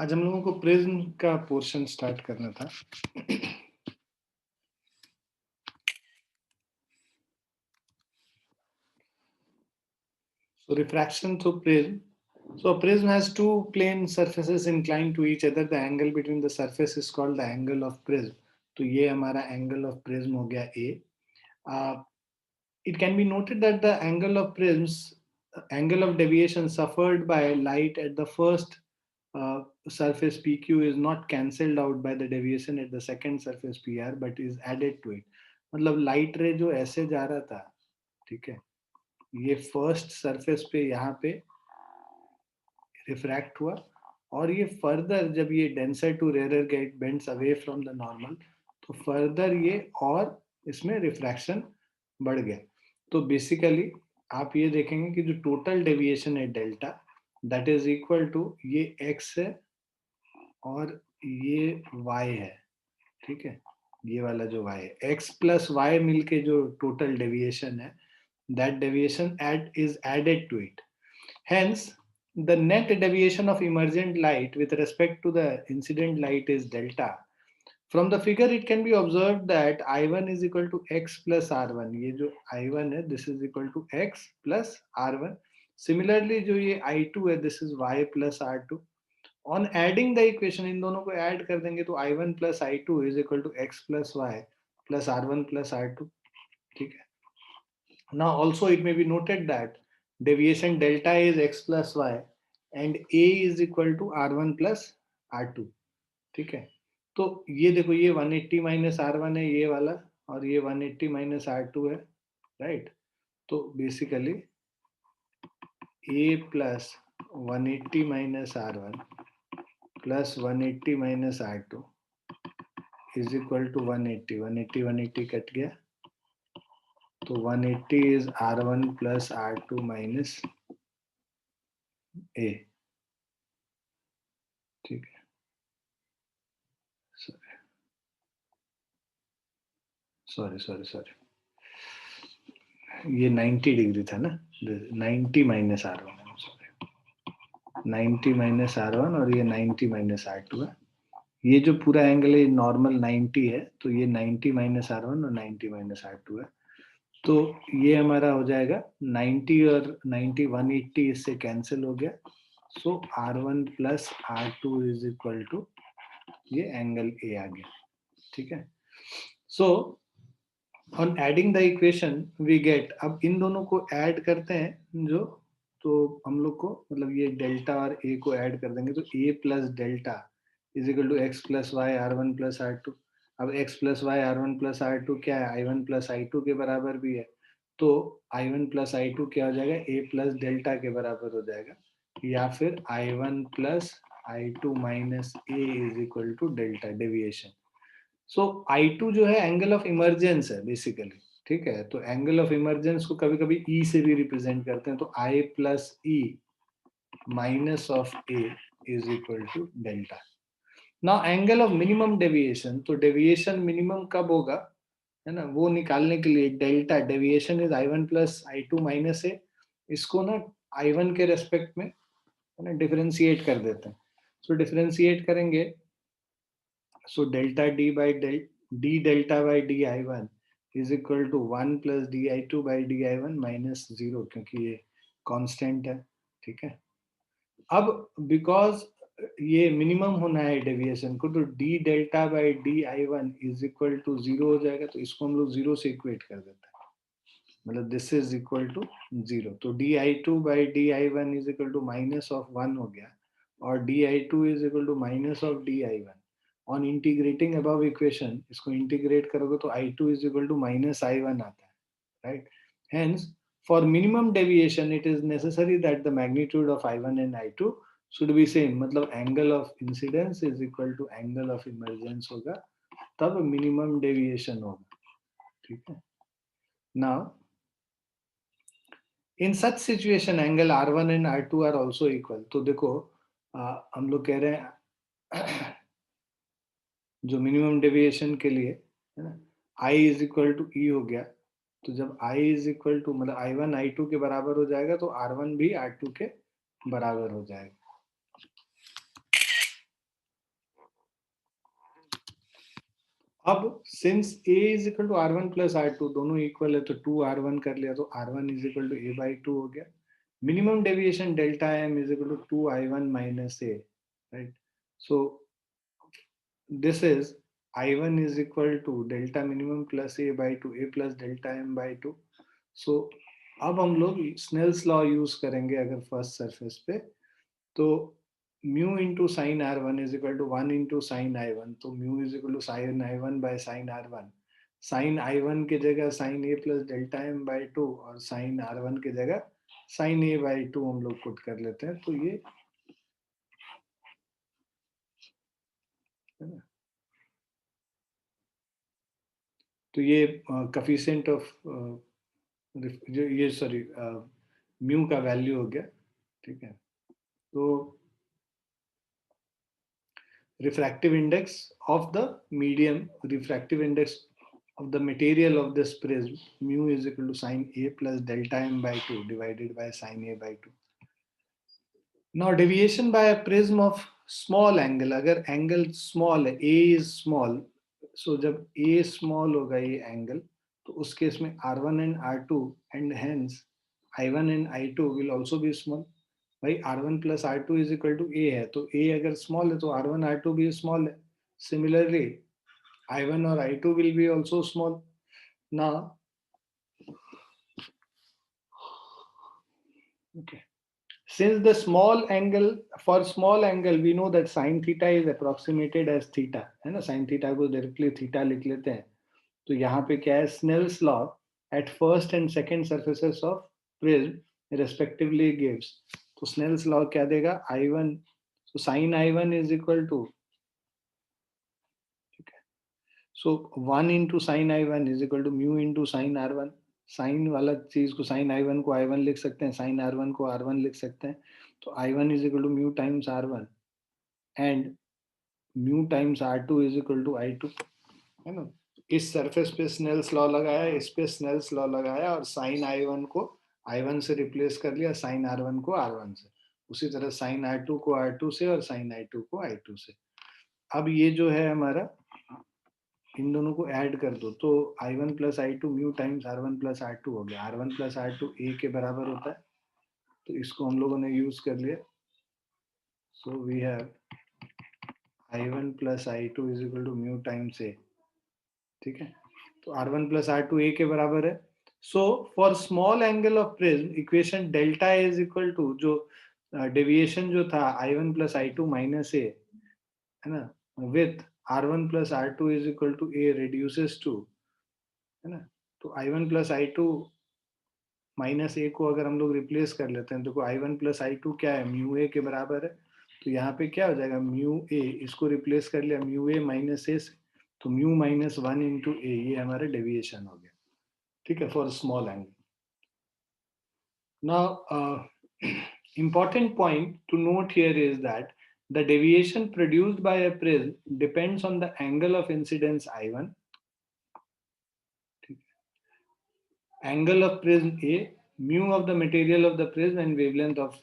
आज हम लोगों को प्रिज्म का पोर्शन स्टार्ट करना था। So refraction through prism. So a prism has two plane surfaces inclined to each other. The angle between the surface is called the angle of prism. तो ये हमारा angle of prism हो गया A. It can be noted that the angle of prisms, angle of deviation suffered by light at the first surface PQ is not cancelled out by the deviation at the second surface PR but is added to it. मतलब light रे जो ऐसे जा रहा था, ठीक है, ये फर्स्ट सरफेस पे यहाँ पे रिफ्रैक्ट हुआ और ये फर्दर जब ये denser to rare get bends away from the normal तो फर्दर ये और इसमें रिफ्रैक्शन बढ़ गया। तो बेसिकली आप ये देखेंगे कि जो टोटल डेविएशन है delta that is equal to ये एक्स है और ये y है, ठीक है, ये वाला जो y है x प्लस y मिलके जो टोटल डेविएशन है that deviation is added to it. Hence, the net deviation of emergent light with respect to the incident light is delta. From the figure, it can be observed that I1 is equal to x plus R1. ये जो I1 है, this is equal to x plus R1. Similarly, जो ये I2 है, this is y plus R2. On adding the equation, इन दोनों को add कर देंगे तो I1 plus I2 is equal to x plus y plus R1 plus R2. ठीक है. Now also it may be noted that deviation delta is x plus y and a is equal to r1 plus r2, ठीक है. तो ये देखो ये 180 minus r1 है ये वाला और ये 180 माइनस r2 है, राइट. तो basically a plus 180 minus r1 plus 180 minus r2 is equal to 180 180 180 cut गया तो 180 is r1 plus r2 minus a, ठीक है. सॉरी ये 90 डिग्री था ना, 90 माइनस r1 है, सॉरी 90 माइनस r1 और ये 90 माइनस r2 है. ये जो पूरा एंगल है नॉर्मल 90 है तो ये 90 माइनस r1 और 90 माइनस r2 है. तो ये हमारा हो जाएगा 90 और 90 180 इससे कैंसिल हो गया. So r1 plus r2 is equal to ये एंगल ए आ गया, ठीक है. So on adding the equation we get, अब इन दोनों को ऐड करते हैं जो, तो हम लोग को मतलब ये डेल्टा और ए को ऐड कर देंगे तो A plus delta is equal to X plus Y R one plus R two. अब X plus Y R one plus R two क्या है, I one plus I two के बराबर भी है. तो I one plus I two क्या हो जाएगा, ए प्लस डेल्टा के बराबर हो जाएगा, या फिर I one plus I two minus A is equal to delta deviation. So I2 जो है एंगल ऑफ इमरजेंस है बेसिकली, ठीक है. तो एंगल ऑफ इमरजेंस को कभी कभी E से भी रिप्रेजेंट करते हैं, तो I plus E minus of A is equal to delta. Now angle of minimum deviation, तो डेविएशन मिनिमम कब होगा है ना, वो निकालने के लिए delta deviation is I1 plus I2 minus A, इसको ना I1 के रेस्पेक्ट में है ना डिफरेंशिएट कर देते हैं. सो डिफरेंशिएट करेंगे so delta d by d delta by di1 is equal to 1 plus di2 by di1 minus 0 क्योंकि ये कांस्टेंट है, ठीक है. अब बिकॉज ये मिनिमम होना है डेविएशन को तो d delta by di1 is equal to 0 हो जाएगा. तो इसको हम लोग 0 से इक्वेट कर देते हैं, मतलब दिस इज इक्वल टू 0. तो di2 by di1 is equal to minus of 1 हो गया और di2 is equal to minus of di1. On integrating above equation इसको इंटीग्रेट करोगे तो I2 is equal to minus I1 आता है, right. Hence for minimum deviation it is necessary that the magnitude of I1 and I2 should be same, मतलब angle of incidence is equal to angle of emergence होगा, तब minimum deviation होगा, ठीक है. Now in such situation angle R1 and R2 are also equal. तो देखो हम लोग कह रहे हैं जो मिनिमम डेविएशन के लिए है ना I इज इक्वल टू ई हो गया. तो जब I इज इक्वल टू मतलब I1 I2 के बराबर हो जाएगा तो R1 भी R2 के बराबर हो जाएगा. अब since a is equal to r1 plus r2 दोनों इक्वल है तो 2r1 कर लिया तो r1 is equal to a by 2 हो गया. Minimum deviation delta m is equal to 2i1 minus a, right. So this is i1 is equal to delta minimum plus a by 2 a plus delta m by 2. So अब हम लोग Snell's law use करेंगे अगर first surface पे, तो mu into sine R one is equal to one into sine I one, तो mu is equal to sine I one by sine R one. Sine I one की जगह sine A plus delta M by two और sine R one की जगह sine A by two हम लोग put कर लेते हैं. तो ये है ना, तो ये कफिशिएंट ऑफ जो ये सॉरी म्यू का वैल्यू हो गया. ठीक है. तो refractive index of the medium, refractive index of the material of this prism, mu is equal to sin a plus delta m by 2 divided by sin a by 2. Now deviation by a prism of small angle, अगर angle small है, a is small, so जब a small होगा ये angle, तो उस case में r1 and r2 and hence i1 and i2 will also be small. भाई r1 plus r2 is equal to a है, तो a अगर small है तो r1 r2 भी small है. Similarly i1 और i2 will be also small. Now okay, since the small angle, for small angle we know that sin theta is approximated as theta, है ना. sin theta को directly theta लिख लेते हैं. तो यहाँ पे क्या है, Snell's law at first and second surfaces of prism respectively gives. तो Snell's law क्या देगा, I1, so sin I1 is equal to, ठीक है, so 1 into sin I1 is equal to mu into sin R1. Sine वाला चीज को sin I1 को I1 लिख सकते हैं, sin R1 को R1 लिख सकते हैं. तो I1 is equal to mu times R1 and mu times R2 is equal to I2, है ना. इस सरफेस पे स्नेल्स लॉ लगाया, इस पे स्नेल्स लॉ लगाया और साइन आई वन को I1 से रिप्लेस कर लिया, साइन R1 को R1 से. उसी तरह साइन R2 को R2 से और साइन I2 को I2 से. अब ये जो है हमारा, इन दोनों को ऐड कर दो तो I1 plus I2 mu times R1 plus R2 हो गया. R1 प्लस R2 A के बराबर होता है, तो इसको हम लोगों ने यूज कर लिया. So we have I1 plus I2 is equal to mu times A. ठीक है. तो R1 प्लस R2 A के बराबर है. So for small angle of prism equation delta is equal to, जो डेविएशन जो था I1 plus I2 minus A, है ना, with R1 plus R2 is equal to A reduces to, है ना. तो I1 plus I2 minus A को अगर हम लोग रिप्लेस कर लेते हैं, देखो I1 प्लस I2 क्या है, म्यू A के बराबर है. तो यहाँ पे क्या हो जाएगा, म्यू A, इसको रिप्लेस कर लिया म्यू A माइनस A से, तो म्यू माइनस 1 इंटू A, ये हमारा डेविएशन हो गया. ठीक है, for small angle. Now, important point to note here is that the deviation produced by a prism depends on the angle of incidence I1, angle of prism A, mu of the material of the prism and wavelength of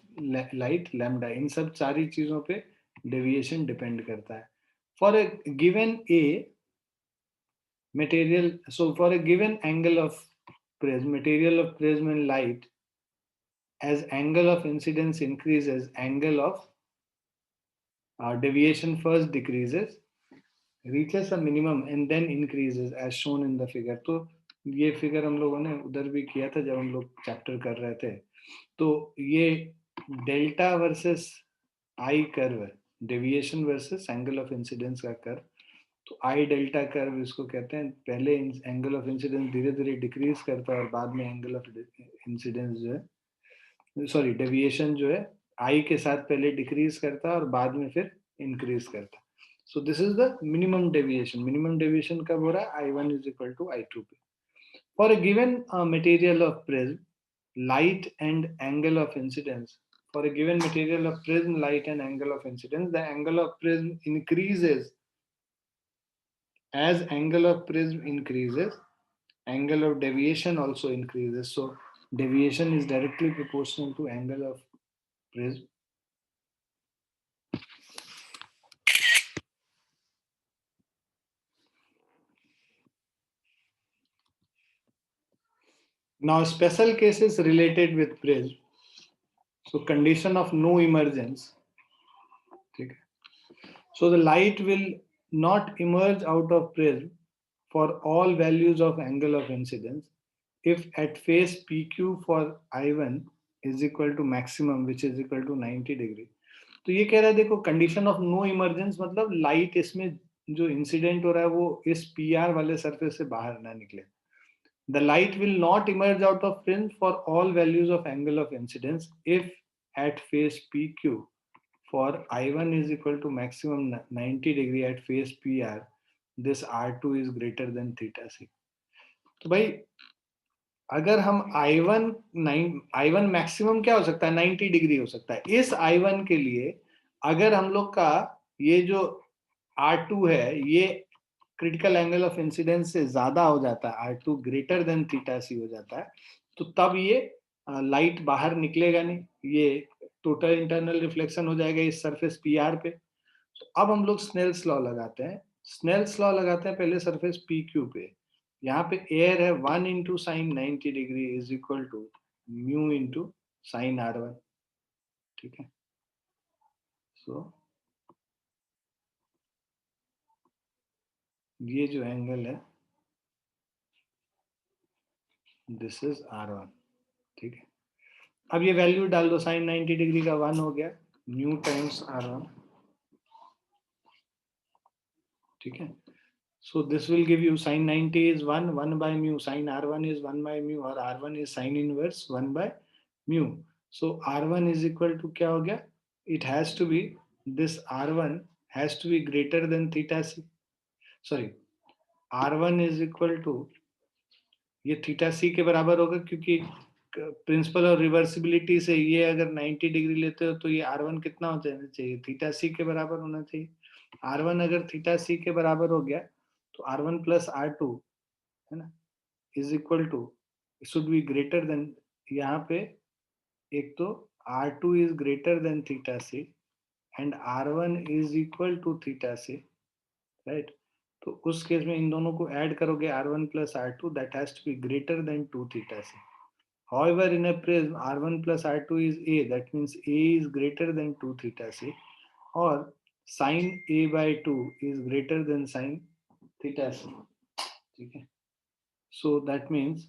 light lambda. इन सब सारी चीजों पे deviation depend करता है. For a given A material, so for a given angle of prism, material of prism and light, as angle of incidence increases, angle of deviation first decreases, reaches a minimum and then increases as shown in the figure. तो ये figure हम लोगों ने उधर भी किया था जब हम लोग चैप्टर कर रहे थे. तो ये डेल्टा वर्सेस आई कर्व है, deviation versus angle of incidence का कर्व. तो आई डेल्टा कर्व इसको कहते हैं. पहले एंगल ऑफ इंसिडेंस धीरे धीरे डिक्रीज करता है और बाद में एंगल ऑफ इंसिडेंस जो है, सॉरी डेविएशन जो है आई के साथ पहले डिक्रीज करता है और बाद में फिर इंक्रीज करता है. सो this is the minimum deviation. Minimum deviation कब हो रहा है, I1 is equal to I2 पे. For a given material of prism light and angle of incidence, for a given material of prism light and angle of incidence, the angle of prism increases. As angle of prism increases, angle of deviation also increases. So deviation is directly proportional to angle of prism. Now special cases related with prism. So condition of no emergence. Okay. So the light will not emerge out of prism for all values of angle of incidence if at face PQ for I1 is equal to maximum which is equal to 90 degree. तो ये कह रहा है देखो condition of no emergence मतलब light इसमें जो incident हो रहा है वो इस पीआर वाले सरफेस से बाहर ना निकले. The light will not emerge out of fringe for all values of angle of incidence if at face PQ for I1 is equal to maximum 90 degree at face PR, this R2 is greater than theta C. तो भाई अगर हम I1 maximum क्या हो सकता है 90 degree हो सकता है. इस I1 के लिए अगर हम लोग का ये जो R2 है ये क्रिटिकल एंगल ऑफ इंसिडेंस से ज्यादा हो जाता है R2 ग्रेटर देन थीटा सी हो जाता है तो तब ये लाइट बाहर निकलेगा नहीं. ये टोटल इंटरनल रिफ्लेक्शन हो जाएगा इस सरफेस पीआर पे. तो अब हम लोग स्नेल्स लॉ लगाते हैं. स्नेल्स लॉ लगाते हैं पहले सरफेस पी क्यू पे. यहाँ पे एयर है 1 into sine 90 degree is equal to mu into sine R1. ठीक है. सो ये जो एंगल है दिस इज R1. ठीक है. अब ये वैल्यू डाल दो साइन 90 डिग्री का 1 हो गया म्यू टाइम्स R1. ठीक है. So this will give you sin 90 is 1 by mu, sin R1 is 1 by mu और R1 is sin inverse 1 by mu. So R1 is equal to क्या हो गया? It has to be, this R1 has to be greater than theta C. Sorry, R1 is equal to ये theta C के बराबर होगा क्योंकि principal और reversibility से ये अगर 90 डिग्री लेते हो तो ये R1 कितना हो जाना चाहिए थीटा C के बराबर होना चाहिए. R1 अगर थीटा C के बराबर हो गया तो R1 प्लस R2 है ना is equal to should be greater than. यहाँ पे एक तो R2 is greater than theta C and R1 is equal to theta C, right. तो उस केस में इन दोनों को ऐड करोगे R1 plus R2 that has to be greater than 2 theta C. However, in a prism, R1 plus R2 is A. That means A is greater than 2 theta C. Or sin A by 2 is greater than sin theta C. ठीक है. So that means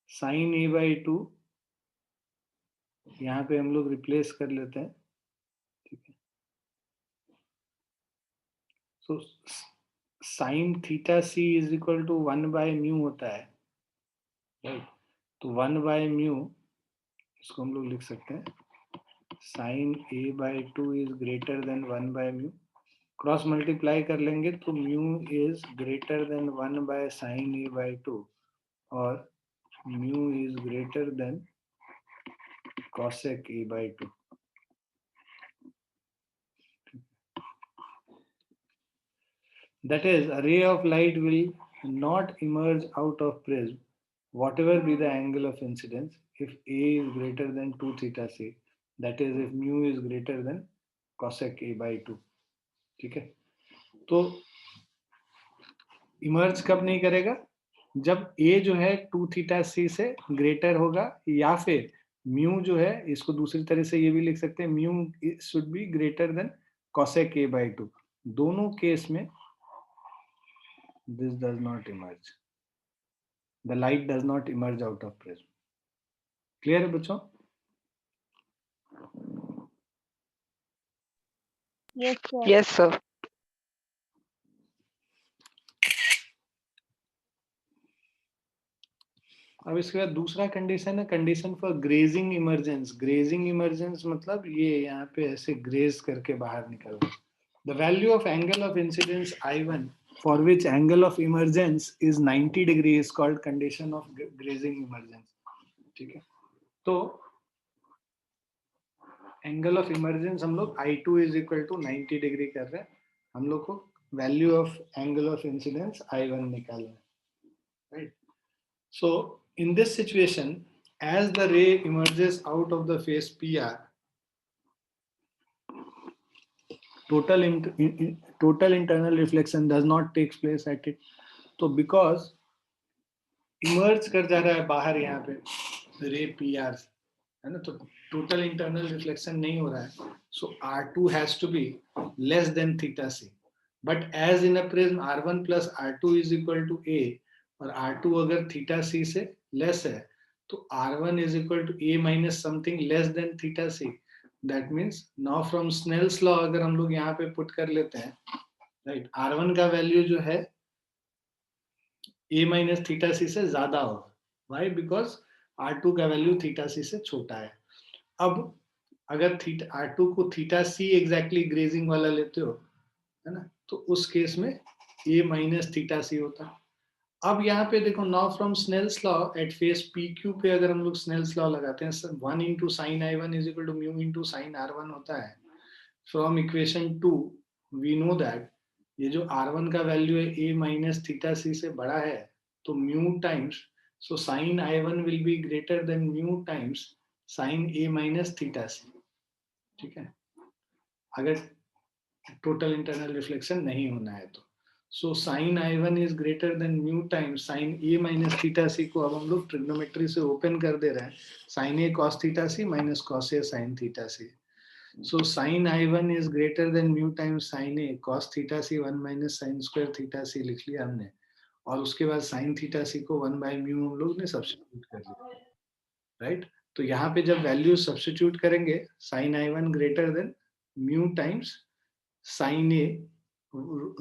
sin A by 2 यहाँ पे हम लोग replace कर लेते हैं. ठीक है. So sin theta C is equal to 1 by mu होता है, राइट. तो 1 by mu इसको हम लोग लिख सकते हैं sin A by 2 is greater than 1 by mu. Cross multiply कर लेंगे तो mu is greater than 1 by sine A by 2 और mu is greater than cosec A by 2. That is, a ray of light will not emerge out of prism whatever be the angle of incidence if A is greater than 2 theta C, that is if mu is greater than cosec A by 2. ठीक है. तो emerge कब नहीं करेगा जब A जो है 2 theta C से ग्रेटर होगा या फिर म्यू जो है इसको दूसरी तरह से ये भी लिख सकते हैं mu should be greater then cosec A by 2. दोनों केस में this does not emerge, the light does not emerge out of prism. Clear है बच्चों? Yes, sir. अब इसके बाद दूसरा कंडीशन है condition for grazing emergence. Grazing emergence मतलब ये यहाँ पे ऐसे ग्रेज करके बाहर निकल रहा है. The value of angle of incidence I1 for which angle of emergence is 90 degree is called condition of grazing emergence. ठीक है. तो एंगल ऑफ इमरजेंस हम लोग I2 is equal to 90 degree कर रहे हैं. हम लोग को value of angle of incidence I1 निकालना है, right. So in this situation, as the ray emerges out of the face PR, total internal reflection does not take place at it. So because emerge कर जा रहा है बाहर यहाँ पे रे पी आर, है ना, तो टोटल इंटरनल रिफ्लेक्शन नहीं हो रहा है. So R2 has to be less than theta C. But as in a prism R1 plus R2 is equal to A, और R2 अगर थीटा सी से लेस है तो R1 is equal to A minus something less than theta C. That means now from Snell's law अगर हम लोग यहाँ पे पुट कर लेते हैं, राइट, R1 का वैल्यू जो है A माइनस थीटा सी से ज्यादा होगा. वाई? बिकॉज R2 का वैल्यू थीटा सी से छोटा है. अब अगर थीटा R2 को थीटा सी एग्जैक्टली ग्रेजिंग वाला लेते हो, है ना, तो उस केस में A माइनस थीटा सी होता. अब यहाँ पे देखो, now from Snell's law at face P Q पे अगर हम लोग स्नेल्स लॉ लगाते हैं, 1 into sine I1 is equal to mu into sine R1 होता है. From equation 2 we know that ये जो R1 का वैल्यू है A माइनस थीटा सी से बड़ा है, तो mu times, so sine I1 will be greater than mu times sine A minus theta C. ठीक है, अगर टोटल इंटरनल रिफ्लेक्शन नहीं होना है तो. So sine I1 is greater than mu times sine A minus theta C को अब हम लोग ट्रिग्नोमेट्री से ओपन कर दे रहे हैं. Sine A cos theta C minus cos A sine theta C. So sin I1 is greater than mu times sin A cos theta c 1 minus sin square theta c लिख लिया हमने, और उसके बाद sin theta c को 1 by mu हम लोग ने सब्स्टिट्यूट कर लिया, राइट. तो यहाँ पे जब वैल्यू सब्स्टिट्यूट करेंगे, sin I1 greater than mu times sin A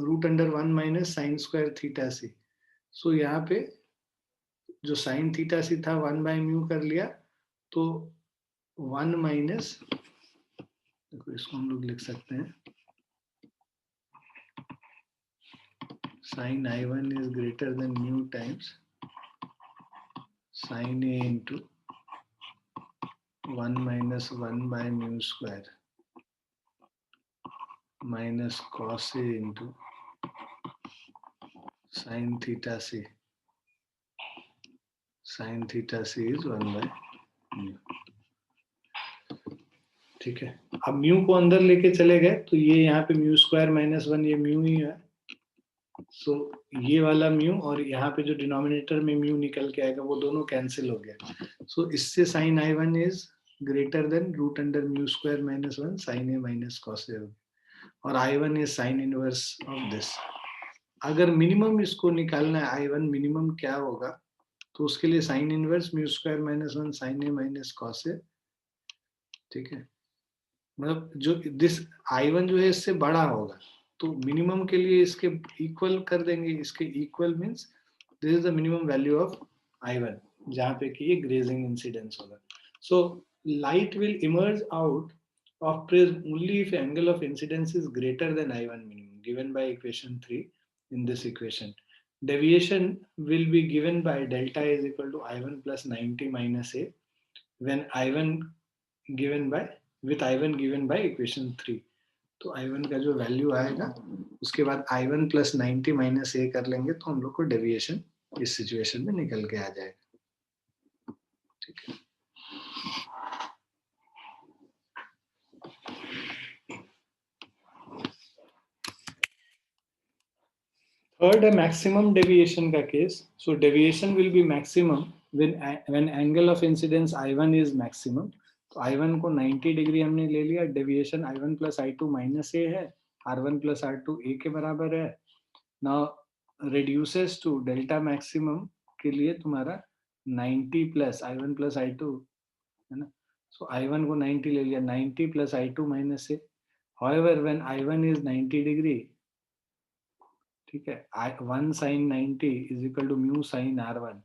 root under 1 minus sin square theta c. सो यहाँ पे जो sin थीटा c था 1 by mu कर लिया, तो 1 माइनस, देखो इसको हम लोग लिख सकते हैं sin I1 is greater than mu times sin A into 1 minus 1 by mu square minus cos A into sin theta C. Sin theta C is 1 by mu. ठीक है, अब म्यू को अंदर लेके चले गए तो ये यहाँ पे म्यू स्क्वायर माइनस 1 ये म्यू ही है. सो ये वाला म्यू और यहाँ पे जो डिनोमिनेटर में म्यू निकल के आएगा वो दोनों कैंसिल हो गया. सो इससे sine I1 is greater than root under mu square minus 1 sine A minus cos A, और I1 is sine inverse of this. अगर मिनिमम इसको निकालना है I1 मिनिमम क्या होगा, तो उसके लिए sine inverse mu square minus 1 sine A minus cos A. ठीक है, मतलब जो दिस I1 जो है इससे बड़ा होगा, तो मिनिमम के लिए इसके इक्वल कर देंगे. इसके equal means this is the minimum value of I1 जहां पे कि ये ग्रेजिंग इंसिडेंस होगा. So light will emerge out of prism only if angle of incidence is greater than I1 minimum given by equation 3 in this equation. Deviation will be given by delta is equal to I1 plus 90 minus A when I1 given by with I1 given by equation 3. तो I1 का जो value आएगा उसके बाद I1 plus 90 minus A कर लेंगे तो हम लोग को डेविएशन इस सिचुएशन में निकल के आ जाएगा. ठीक है, third, a maximum deviation का case. So deviation will be maximum when angle of incidence I1 is maximum. तो I1 को 90 डिग्री हमने ले लिया. Deviation I1 plus I2 minus A है, R1 plus R2 A के बराबर है. Now reduces to delta maximum के लिए तुम्हारा 90 plus I1 plus I2, है ना. So I1 को 90 ले लिया, 90 plus I2 minus A. However, when I1 is 90 degree, ठीक है, 1 sine 90 is equal to mu sine R1.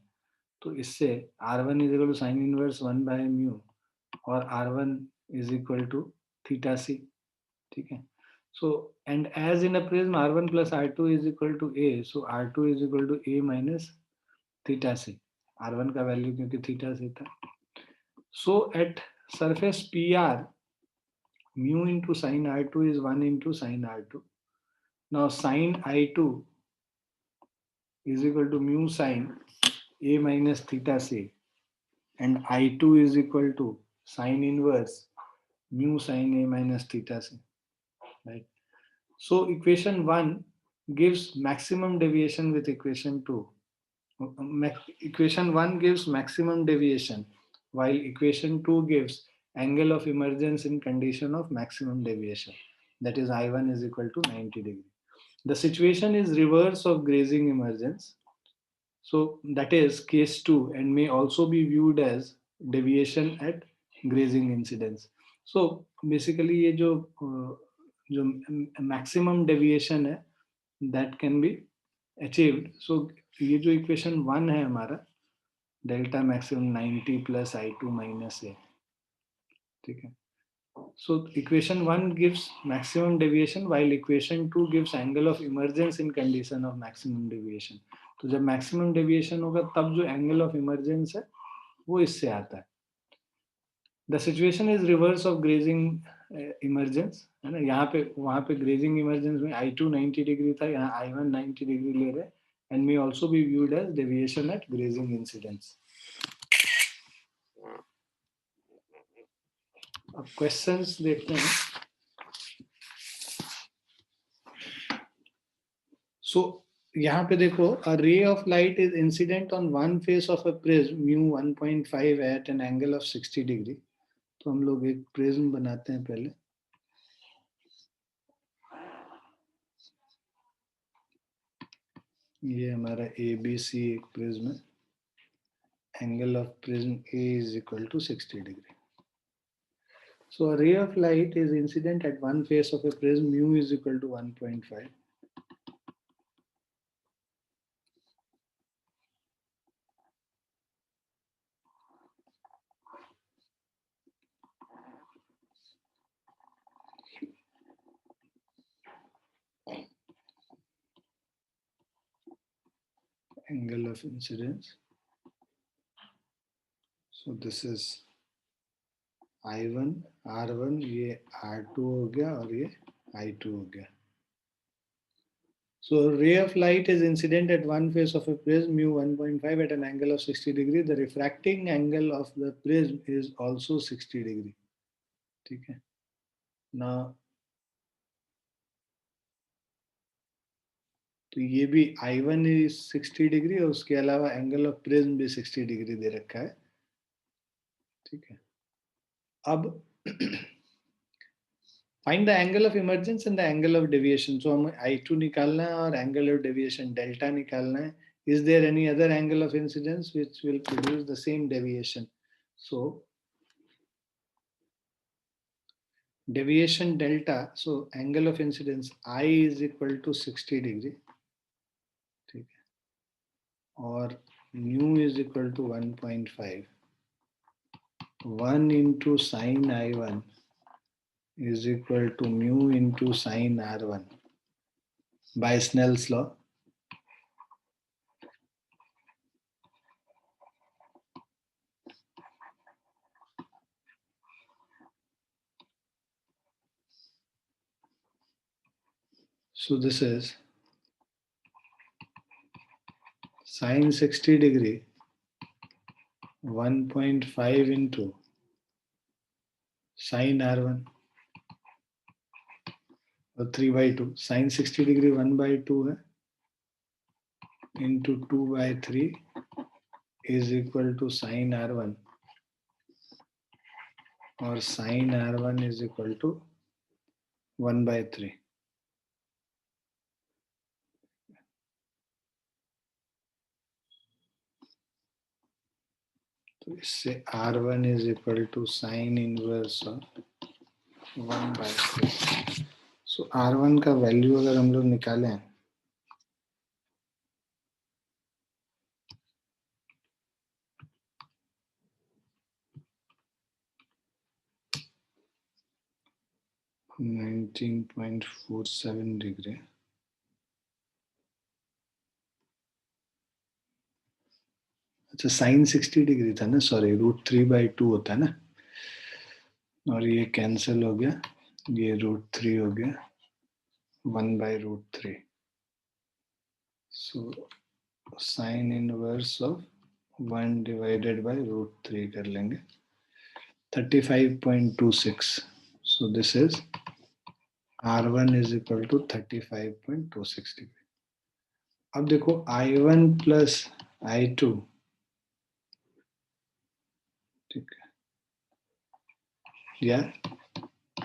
तो इससे R1 is equal to sine inverse 1 by mu और R1 is equal to theta C. ठीक है, so and as in a prism R1 plus R2 is equal to A, so R2 is equal to A minus theta C. R1 का value क्योंकि theta C था. So at surface PR mu into sine R2 is 1 into sine R2. Now sine I2 is equal to mu sin A minus theta C, and I2 is equal to sin inverse mu sin A minus theta C, right? So equation 1 gives maximum deviation with equation 2, Equation 1 gives maximum deviation, while equation 2 gives angle of emergence in condition of maximum deviation. That is I1 is equal to 90 degree. The situation is reverse of grazing emergence. So that is case 2 and may also be viewed as deviation at grazing incidence. So basically ये जो maximum deviation है that can be achieved. So ये जो equation 1 है हमारा delta maximum 90 plus I2 minus A, ठीक है. So equation 1 gives maximum deviation while equation 2 gives angle of emergence in condition of maximum deviation. तो जब maximum deviation होगा तब जो angle of emergence है वो इससे आता है. The situation is reverse of grazing emergence, है ना. यहाँ पे वहाँ पे grazing emergence में I2 90 degree था, यहाँ I1 90 degree ले रहे, and may also be viewed as deviation at grazing incidence. अब क्वेश्चंस देखते हैं. So यहाँ पे देखो, a ray of light is incident on one face of a prism mu 1.5 at an angle of 60 degree. तो हम लोग एक प्रिज्म बनाते हैं पहले. ये हमारा ABC एक प्रिज्म है. Angle of prism A is equal to 60 degree. So a ray of light is incident at one face of a prism mu is equal to 1.5. Angle of incidence. So this is I1, R1, ये R2 हो गया और ये I2 हो गया. So a ray of light is incident at one face of a prism mu 1.5 at an angle of 60 degree. The refracting angle of the prism is also 60 degree. ठीक है. Now तो ये भी I1 is 60 degree और उसके अलावा angle of prism भी 60 degree दे रखा है. ठीक है. अब find the angle of emergence and the angle of deviation. So हमें I2 निकालना है और angle of deviation delta निकालना है. Is there any other angle of incidence which will produce the same deviation? So deviation delta, so angle of incidence I is equal to 60 degree. ठीक है. और mu is equal to 1.5. 1 into sin I1 is equal to mu into sin R1 by Snell's law. So this is sin 60 degree 1.5 into sin R1 और 3 by 2. Sin 60 degree 1 by 2 है into 2 by 3 is equal to sin R1 और sin R1 is equal to 1 by 3. तो इससे R1 is equal to sin inverse of 1 by 3. So R1 का value अगर हम लोग निकालें, (19.47 degree). अच्छा sin 60 डिग्री था ना, सॉरी √3/2 होता है ना, और ये कैंसिल हो गया, ये √3 हो गया 1/√3. So sine inverse of 1 divided by √3 कर लेंगे 35.26. So this is R1 is equal to 35.26 degree. अब देखो I1 प्लस I2, ठीक है, या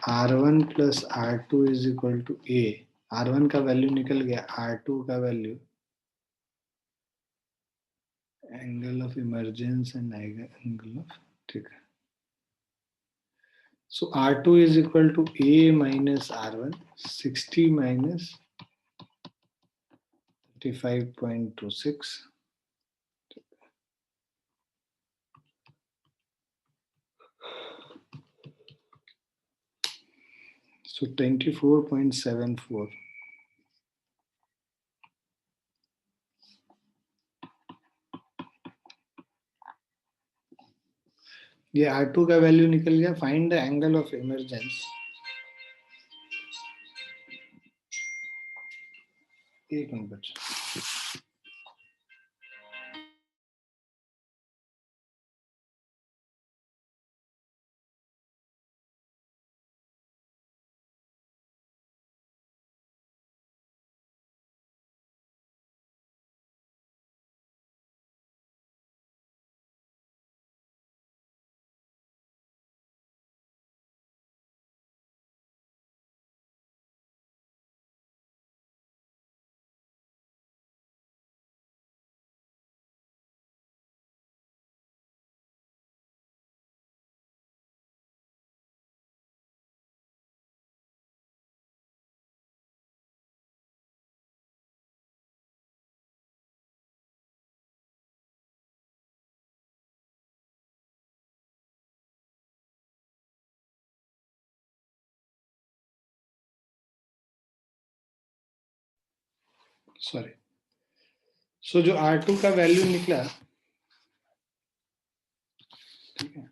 R1 plus R2 is equal to A। R1 का वैल्यू निकल गया, R2 का value angle of emergence and angle of, ठीक है। So R2 is equal to A minus R1, 60 minus 35.26. So 24.74. ये R2 का वैल्यू निकल गया। Find the angle of emergence. एक मिनट बच्चा। सॉरी। सो जो R2 का वैल्यू निकला, ठीक है,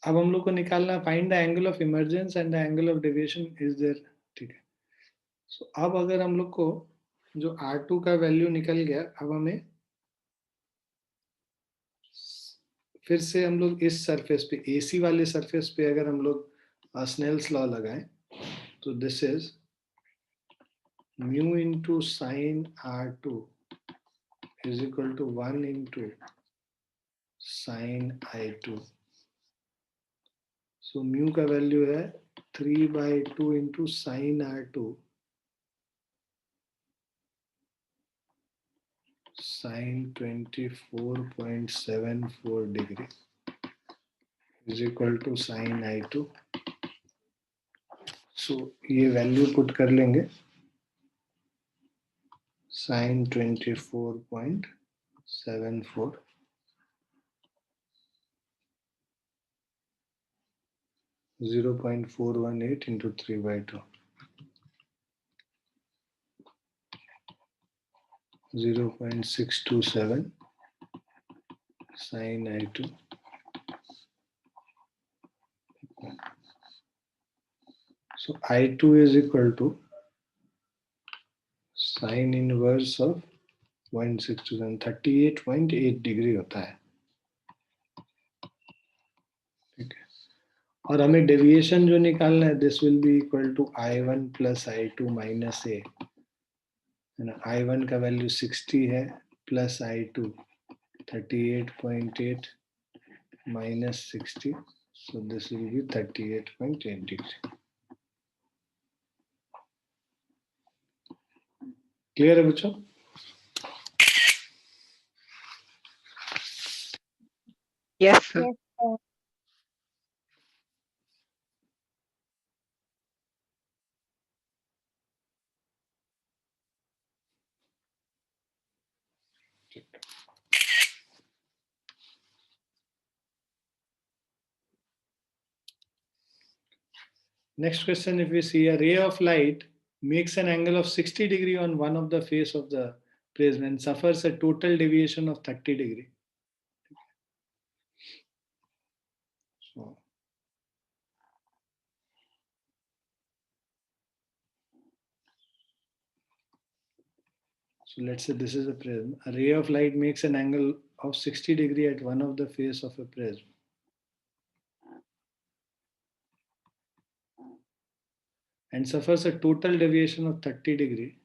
अब हम लोग को निकालना find the angle of emergence and the angle of deviation is there, ठीक है। सो अब अगर हम लोग को जो R2 का वैल्यू निकल गया, अब हमें फिर से हम लोग इस सरफेस पे, AC वाले सरफेस पे अगर हम लोग स्नेल्स लॉ लगाएं, तो this is mu into sine R2 is equal to 1 into sine I2। सो म्यू का वैल्यू है 3/2 into sine R2 sine 24.74 degree is equal to sine I2। सो ये वैल्यू पुट कर लेंगे, sine 24.74 0.418 into 3/2, 0.627 sin I2। So I2 is equal to sin inverse of 0.627, 38.8 degree होता है, ठीक है। और हमें डेविएशन जो निकालना है, this will be equal to I1 plus I2 minus A, है ना। I1 का वैल्यू 60 है, plus I2 38.8 minus 60, so this will be 38.8 degree। Clear है बच्चों? Yes, sir. Yes, sir. Next question, if we see a ray of light makes an angle of 60 degree on one of the face of the prism and suffers a total deviation of 30 degree. So let's say this is a prism. A ray of light makes an angle of 60 degree at one of the face of a prism. And suffers a total deviation of 30 degree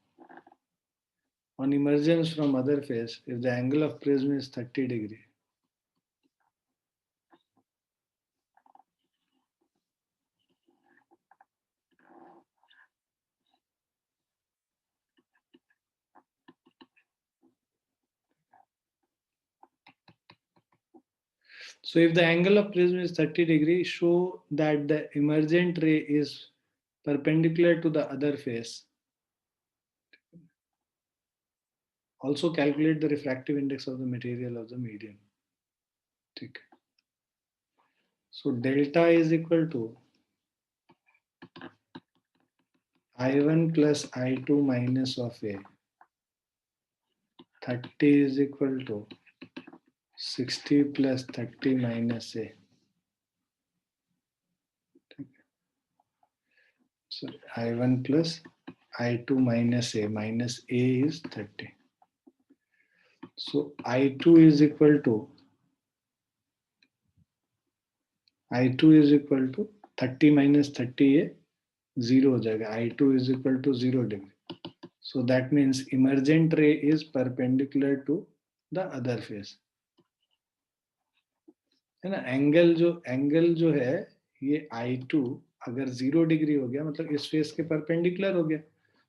on emergence from other face if the angle of prism is 30 degree. So if the angle of prism is 30 degree, show that the emergent ray is perpendicular to the other face. Also calculate the refractive index of the material of the medium. ठीक. So delta is equal to I1 plus I2 minus of A. 30 is equal to 60 plus 30 minus A. So I1 plus I2 minus A is 30. So I2 is equal to 30 minus 30 ये 0 हो जाएगा. I2 is equal to 0 degree. So that means emergent ray is perpendicular to the other face. है ना. Angle जो है ये I2 अगर 0 degree हो गया मतलब इस फेस के परपेंडिकुलर हो गया.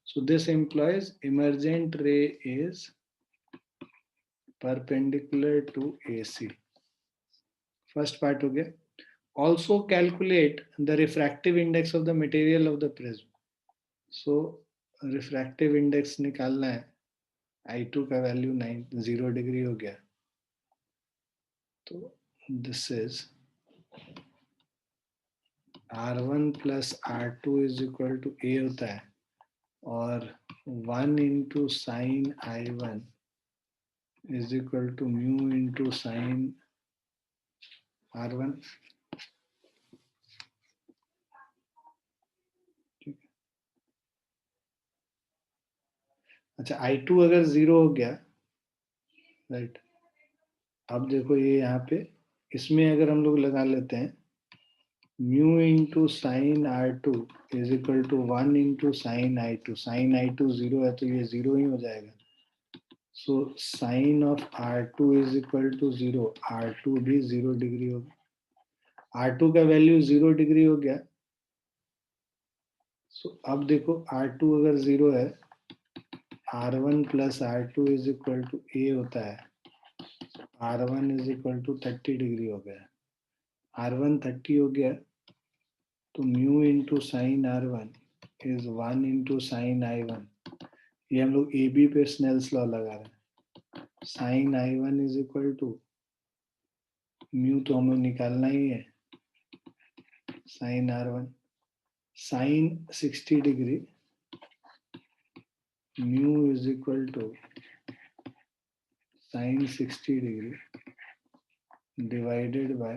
So this implies emergent ray is perpendicular to AC. First part हो गया. Also calculate the refractive index of the material of the prism. So refractive index निकालना है. I2 का वैल्यू 0 डिग्री हो गया. तो this is R1 plus R2 is equal to A होता है और 1 into sin I1 is equal to mu into sin R1. अच्छा I2 अगर 0 हो गया राइट. अब देखो ये यहाँ पे इसमें अगर हम लोग लगा लेते हैं mu into sin R2 is equal to 1 into sin I2. sin I2 0 है तो ये 0 ही हो जाएगा. So sin of R2 is equal to 0. R2 भी 0 डिग्री होगा. R2 का वैल्यू 0 डिग्री हो गया. So अब देखो R2 अगर 0 है R1 plus R2 is equal to A होता है. R1 is equal to 30 degree हो गया. R1 30 हो गया तो mu into sin R1 is 1 into sin I1. ये हम लोग AB पे स्नेल्स लॉ लगा रहे हैं. sin I1 is equal to mu तो हमें निकालना ही है sin R1. sin 60 degree mu is equal to sin 60 degree divided by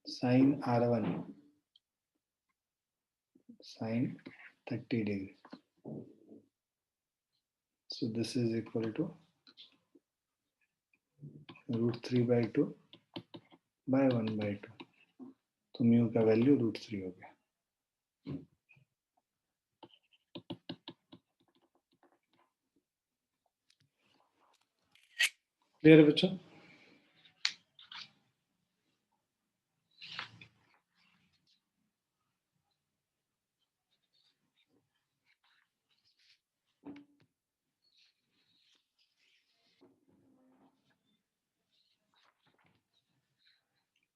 sin R1 sin 30 degree. So this is equal to √3 by 2 by 1 by 2. तो mu का value √3 हो गया. Clear है बच्चों?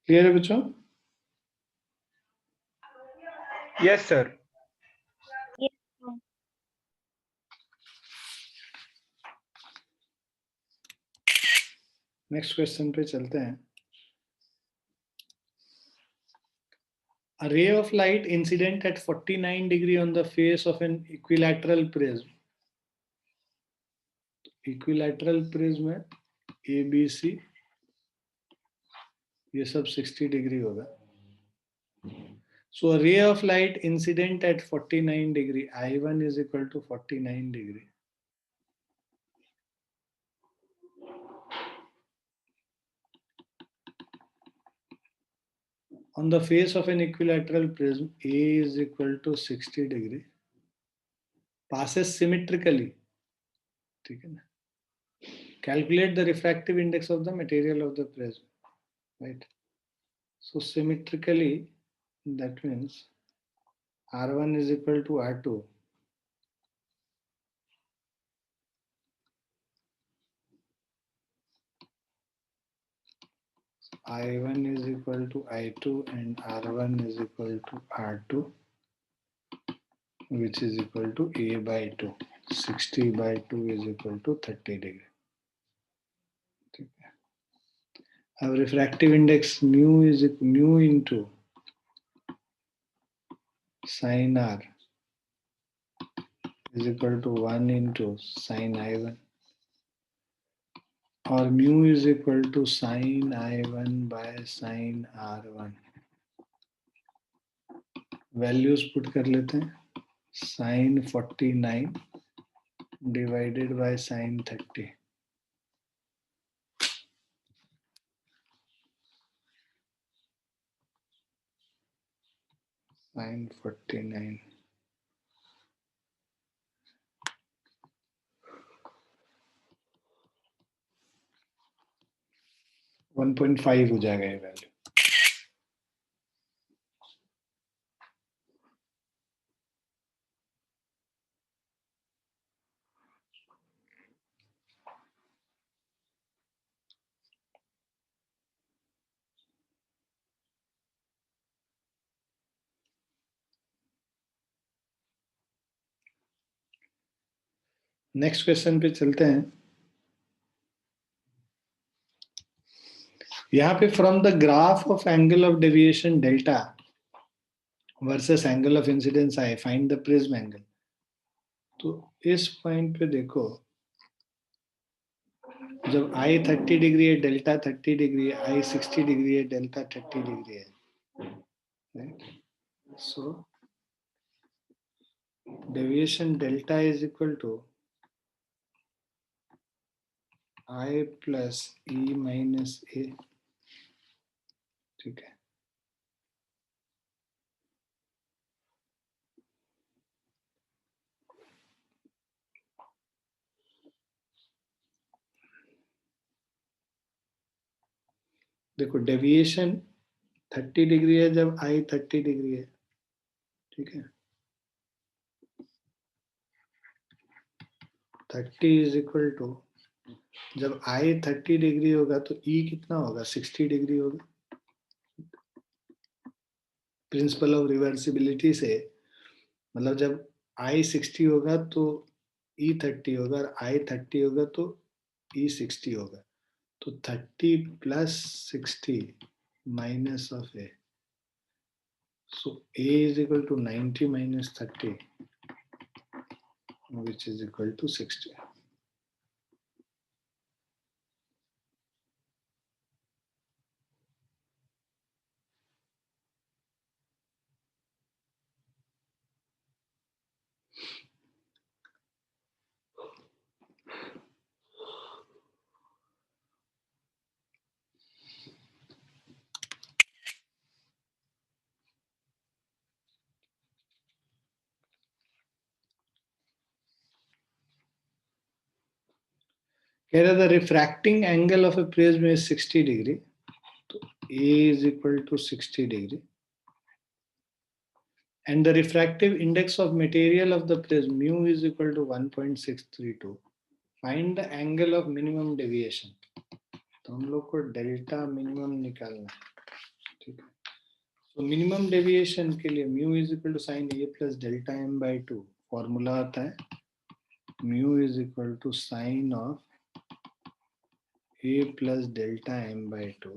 क्लियर है बच्चों? Yes, sir. नेक्स्ट क्वेश्चन पे चलते हैं. A ray of light incident at 49 degree on the face of an equilateral prism. Equilateral prism है ABC. ये सब 60 डिग्री होगा. So a ray of light incident at 49 degree. I1 is equal to 49 degree. On the face of an equilateral prism, A is equal to 60 degree. Passes symmetrically. ठीक है ना. Calculate the refractive index of the material of the prism, right? So symmetrically, that means R1 is equal to R2. I1 is equal to I2 and R1 is equal to R2, which is equal to A by 2. 60 by 2 is equal to 30 degree. Our refractive index mu is mu into sin R is equal to 1 into sin I1, or mu is equal to sin I1 by sin R1. Values put कर लेते हैं. Sin 49 divided by sin 30. Sin 49. 1.5 हो जाएगा ये value. Next question पे चलते हैं. यहाँ पे from the graph of angle of deviation delta versus angle of incidence I find the prism angle. तो इस पॉइंट पे देखो, जब आई 30 डिग्री है, डेल्टा 30 डिग्री है, आई 60 डिग्री है, डेल्टा 30 डिग्री है. So deviation delta is equal to I plus E minus A. ठीक है. देखो डेविएशन 30 डिग्री है जब आई 30 डिग्री है. ठीक है. 30 इज इक्वल टू, जब आई 30 डिग्री होगा तो ई कितना होगा? 60 डिग्री होगा. प्रिंसिपल ऑफ रिवर्सिबिलिटी से मतलब जब आई 60 होगा तो ई 30 होगा, और आई 30 होगा तो ई 60 होगा. तो 30 plus 60 minus of A. So A is equal to 90 minus 30, which is equal to 60. कह रहा था refracting angle of a prism is 60 degree. तो A is equal to 60 degree, and the refractive index of material of the prism mu is equal to 1.632. Find the angle of minimum deviation. तो हम लोग को delta minimum निकालना है. ठीक है. तो मिनिमम डेविएशन के लिए mu is equal to sin A plus delta m by 2. Formula आता है mu is equal to sin of A plus delta m by 2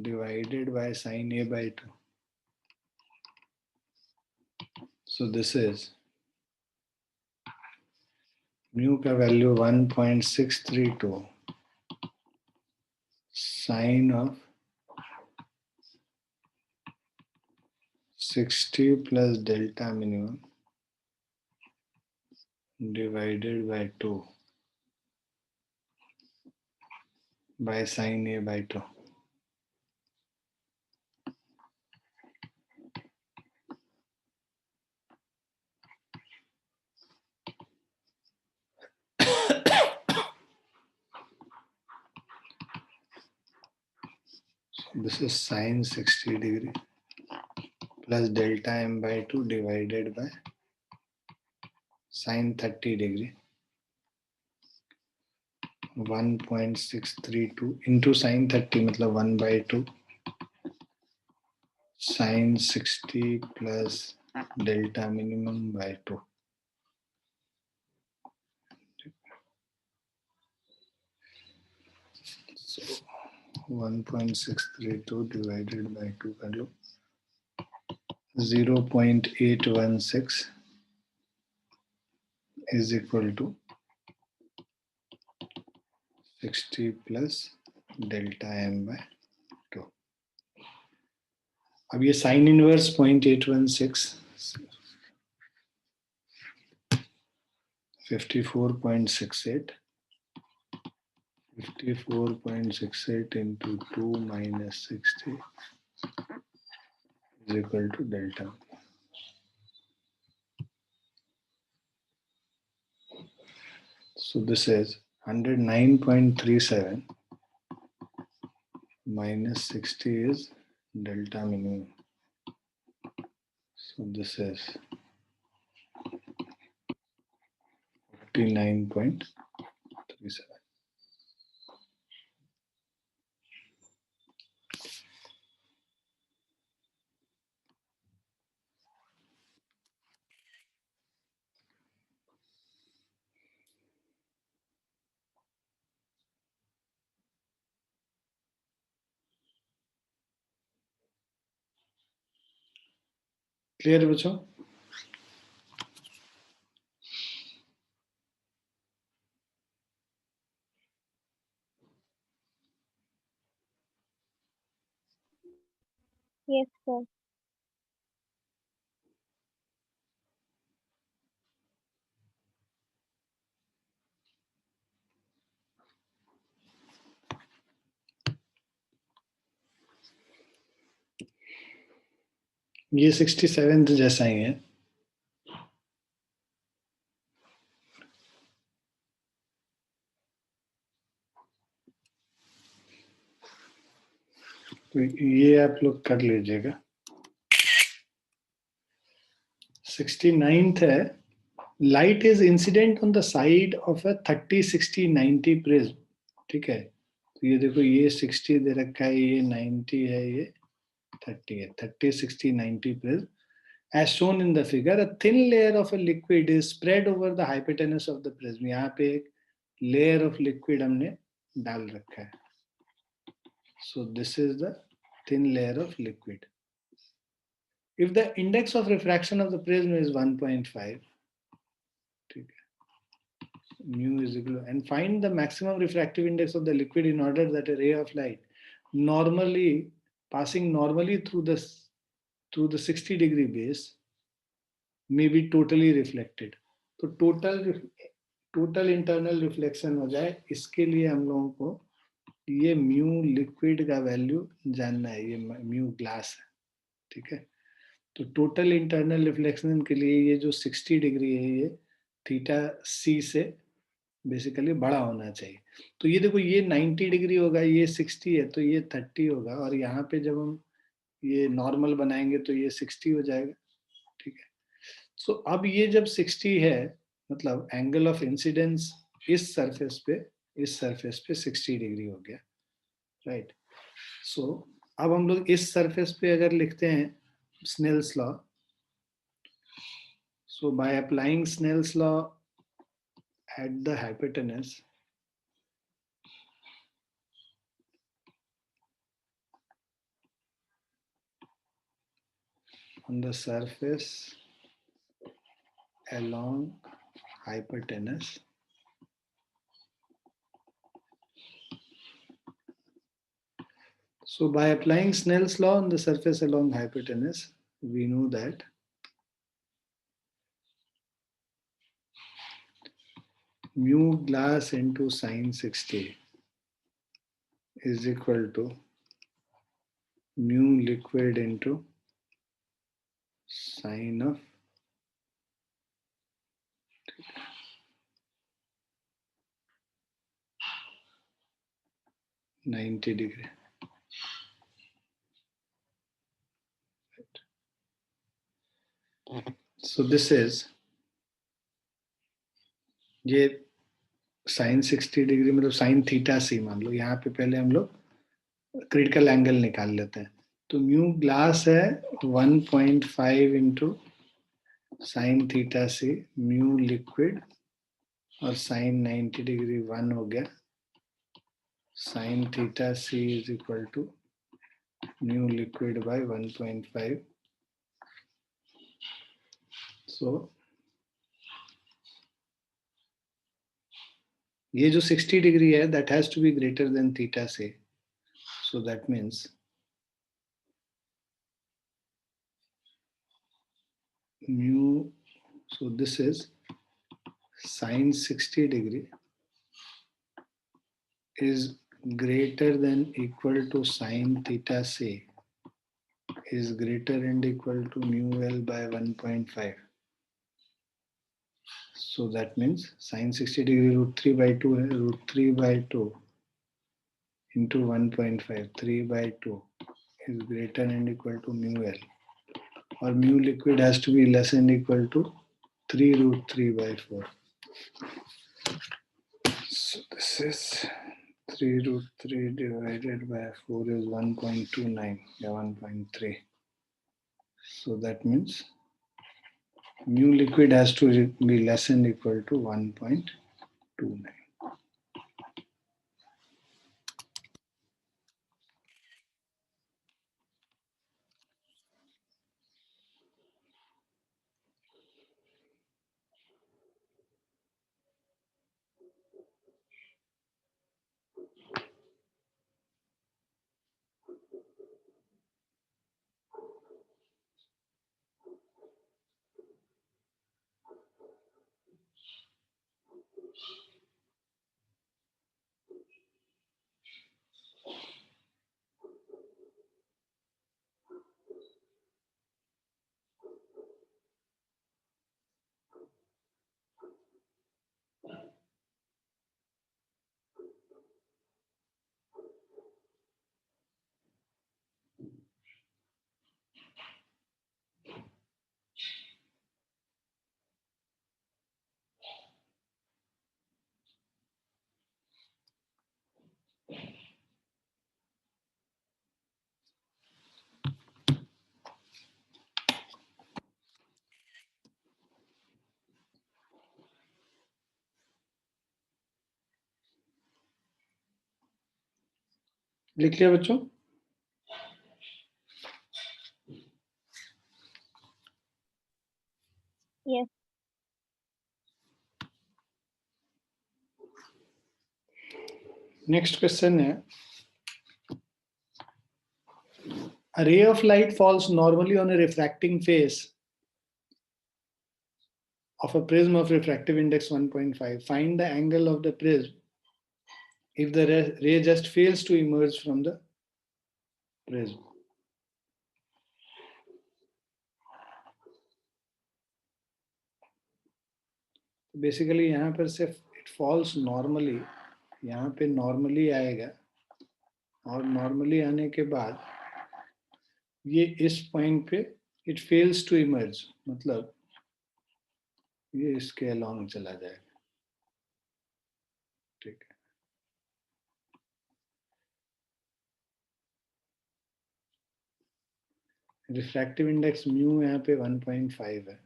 divided by sin A by 2. So this is mu का value 1.632 sin of 60 plus delta minimum divided by 2 by sin A by 2. this is sine 60 degree plus delta m by 2 divided by sine 30 degree 1.632 into sine 30 मतलब 1 by 2 sine 60 plus delta minimum by 2. So 1.632 divided by 2 कर लो 0.816 is equal to 60 plus delta m by 2. अब ये sine inverse 0.816 54.68 into 2 minus 60 is equal to delta. So this is 109.37 minus 60 is delta minimum. So this is 59.37. Clear बच्चों? Yes, sir. ये 67th जैसा ही है. तो ये आप लोग कर लीजिएगा. 69th है. Light is incident on the side of a 30, 60, 90 prism. ठीक है. तो ये देखो ये 60 दे रखा है, ये 90 है, ये 30 है. 30, 60, 90 prism. As shown in the figure, a thin layer of a liquid is spread over the hypotenuse of the prism. यहाँ पे एक layer of liquid हमने डाल रखा है. So this is the thin layer of liquid. If the index of refraction of the prism is 1.5, mu is equal to, and find the maximum refractive index of the liquid in order that a ray of light normally passing normally through the 60-degree base may be totally reflected. तो total internal reflection हो जाए, इसके लिए हम लोगों को ये mu liquid का वैल्यू जानना है. ये म्यू ग्लास है. ठीक है. तो टोटल इंटरनल रिफ्लेक्शन के लिए ये जो 60 डिग्री है, ये थीटा सी से बेसिकली बड़ा होना चाहिए. तो ये देखो ये 90 डिग्री होगा, ये 60 है, तो ये 30 होगा, और यहाँ पे जब हम ये नॉर्मल बनाएंगे तो ये 60 हो जाएगा. ठीक है. सो अब ये जब 60 है, मतलब एंगल ऑफ इंसिडेंस इस सरफेस पे 60 डिग्री हो गया. राइट. सो अब हम लोग इस सरफेस पे अगर लिखते हैं Snell's law. So by applying Snell's law at the hypotenuse, on the surface along hypotenuse, so by applying Snell's law on the surface along hypotenuse, we know that mu glass into sine 60 is equal to mu liquid into sine of 90 degree. So this is, ये sign 60 degree मतलब sign theta सी मान लो, यहाँ पे पहले हम लोग critical angle निकाल लेते हैं। तो म्यू ग्लास है 1.5 into sine theta C, mu liquid और साइन 90 डिग्री 1 हो गया, sine theta C is equal to mu liquid by 1.5। So ये जो 60 डिग्री है that has to be greater than theta से, so that means mu, so this is sine 60 degree is greater than equal to sine theta c is greater and equal to mu L by 1.5. So that means sine 60 degree root 3 by 2 है, root 3 by 2 into 1.5, 3 by 2 is greater and equal to mu L, or mu liquid has to be less and equal to 3 root 3 by 4. So this is 3 root 3 divided by 4 is 1.29, yeah, 1.3. So that means mu liquid has to be less than equal to 1.29. लिख लिया बच्चों? Yes. Next question है, a ray of light falls normally on a refracting face of a prism of refractive index 1.5. Find the angle of the prism if the ray just fails to emerge from the prism. Basically यहाँ पर सिर्फ it falls normally, यहाँ पे normally आएगा और normally आने के बाद ये इस पॉइंट पे इट फेल्स टू इमर्ज, मतलब ये इसके अलोंग चला जाएगा, ठीक है। रिफ्रैक्टिव इंडेक्स म्यू यहाँ पे 1.5 है,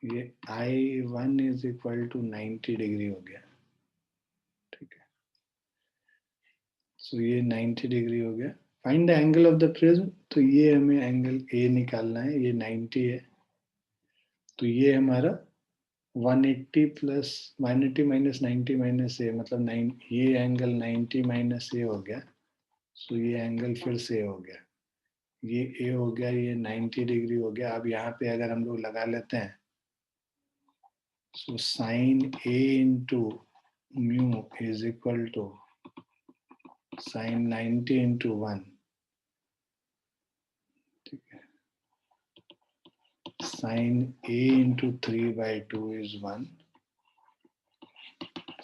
ये I1 is equal to 90 degree हो गया, ठीक है। सो ये 90 डिग्री हो गया। Find the angle of the prism, तो ये हमें एंगल ए निकालना है, ये 90 है, तो ये हमारा 180 प्लस 180 माइनस 90 माइनस ए, मतलब 9, ये एंगल 90 माइनस ए हो गया, सो ये एंगल फिर से हो गया, ये ए हो गया, ये 90 डिग्री हो गया। अब यहाँ पे अगर हम लोग लगा लेते हैं, so sine A into mu is equal to sine 90 into 1, ठीक है। Sine A into 3 by 2 is 1,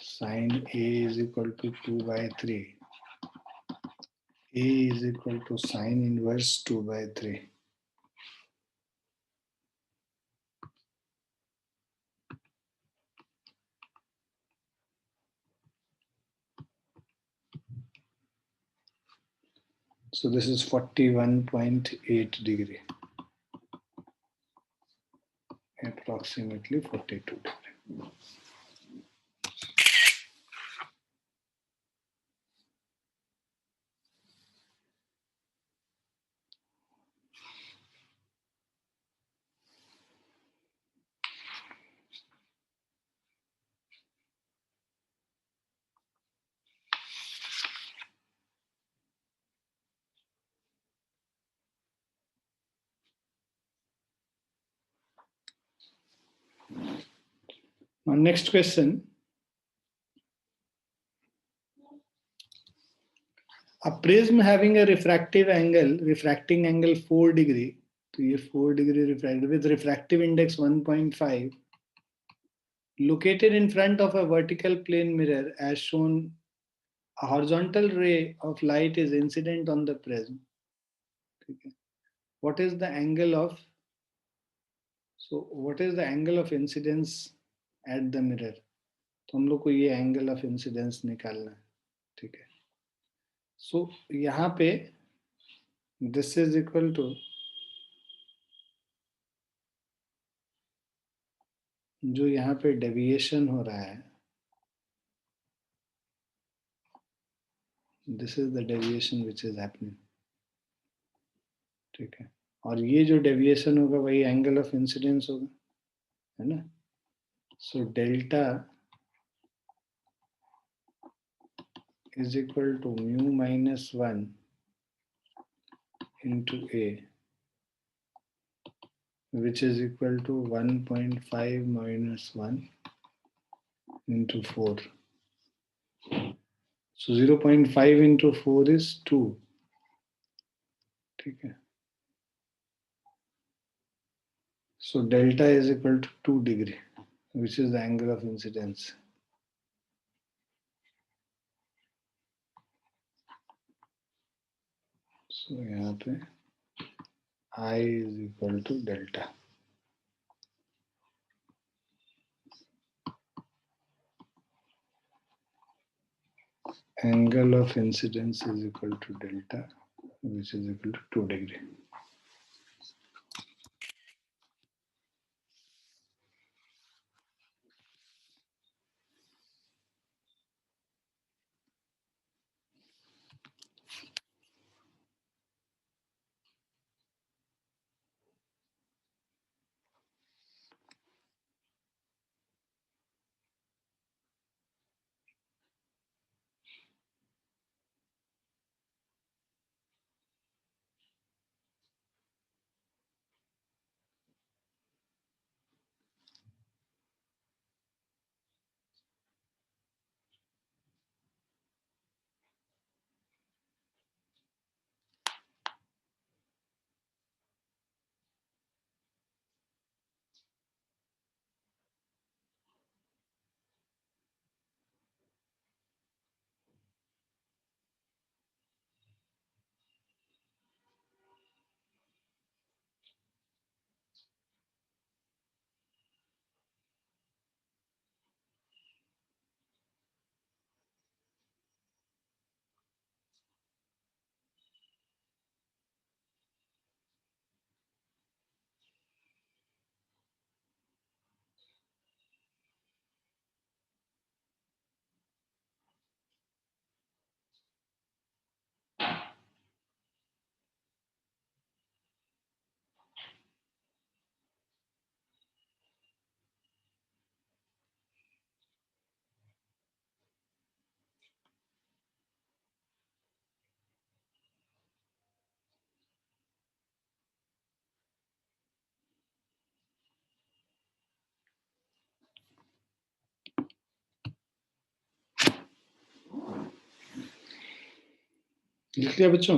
sine A is equal to 2 by 3, A is equal to sine inverse 2 by 3। So this is 41.8 degree, approximately 42 degree. Now next question. A prism having a refracting angle 4 degree, तो ये 4 degree refracted with refractive index 1.5, located in front of a vertical plane mirror as shown, a horizontal ray of light is incident on the prism. What is the angle of incidence at the mirror? तो हम लोग को ये angle of incidence निकालना है, ठीक है. So यहाँ पे this is equal to जो यहाँ पे deviation हो रहा है, this is the deviation which is happening, ठीक है. और ये जो deviation होगा वही angle of incidence होगा, है ना. So delta is equal to mu minus 1 into A, which is equal to 1.5 minus 1 into 4. So 0.5 into 4 is 2. ठीक है. So delta is equal to 2 degree, which is the angle of incidence. So यहाँ पे I is equal to delta. Angle of incidence is equal to delta, which is equal to 2 degree. लिख लिया बच्चों?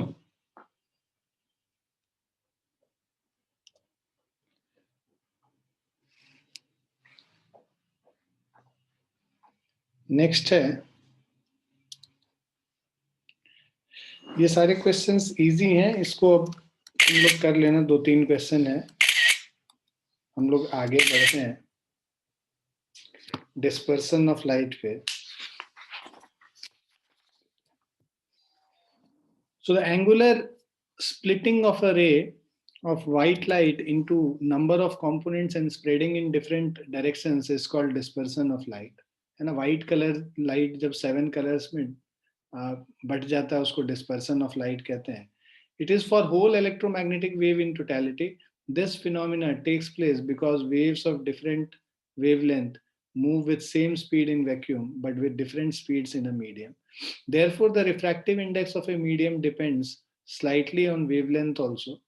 Next है, ये सारे questions easy हैं, इसको अब तुम लोग कर लेना. 2-3 क्वेश्चन है, हम लोग आगे बढ़ते हैं डिस्पर्सन ऑफ लाइट पे. So the angular splitting of a ray of white light into number of components and spreading in different directions is called dispersion of light. And a white color light जब 7 colors में but जाता है उसको dispersion of light कहते हैं. It is for whole electromagnetic wave in totality. This phenomena takes place because waves of different wavelength move with same speed in vacuum but with different speeds in a medium. Therefore, the refractive index of a medium depends slightly on wavelength also.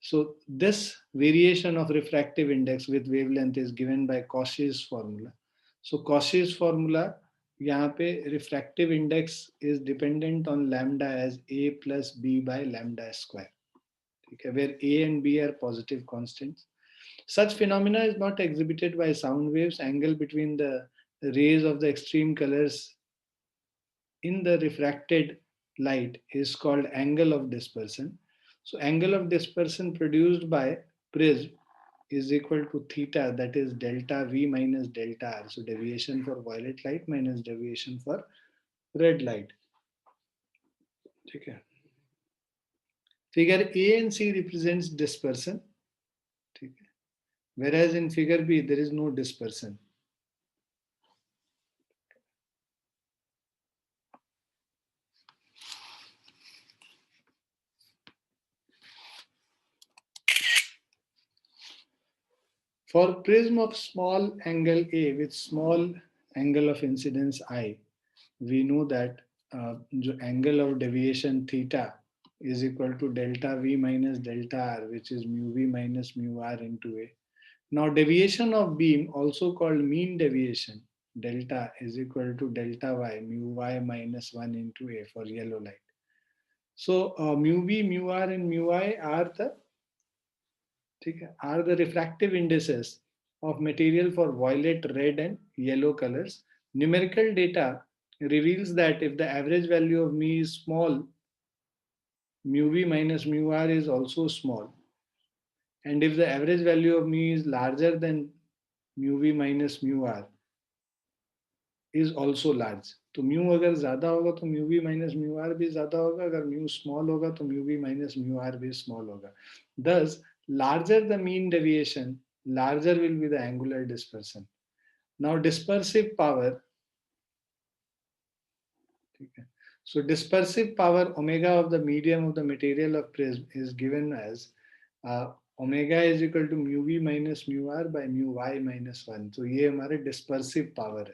So this variation of refractive index with wavelength is given by Cauchy's formula. So Cauchy's formula, यहाँ पे refractive index is dependent on lambda as a plus b by lambda square, okay, where a and b are positive constants. Such phenomena is not exhibited by sound waves. Angle between the rays of the extreme colors in the refracted light is called angle of dispersion. So angle of dispersion produced by prism is equal to theta, that is delta V minus delta R. So deviation for violet light minus deviation for red light. Okay. Figure A and C represents dispersion. Okay. Whereas in figure B, there is no dispersion. For prism of small angle A with small angle of incidence I, we know that the angle of deviation theta is equal to delta V minus delta R, which is mu V minus mu R into A. Now deviation of beam, also called mean deviation, delta is equal to delta Y, mu Y minus 1 into A for yellow light. So mu V, mu R and mu I are the refractive indices of material for violet, red and yellow colors. Numerical data reveals that if the average value of mu is small, mu V minus mu R is also small. And if the average value of mu is larger than mu V minus mu R is also large. तो mu अगर ज़्यादा होगा तो mu V minus mu R भी ज़्यादा होगा. अगर mu small होगा तो mu V minus mu R भी small होगा. Thus, larger the mean deviation, larger will be the angular dispersion. Now dispersive power. So dispersive power omega of the medium of the material of prism is given as omega is equal to mu V minus mu R by mu Y minus 1. So ये हमारे dispersive power है.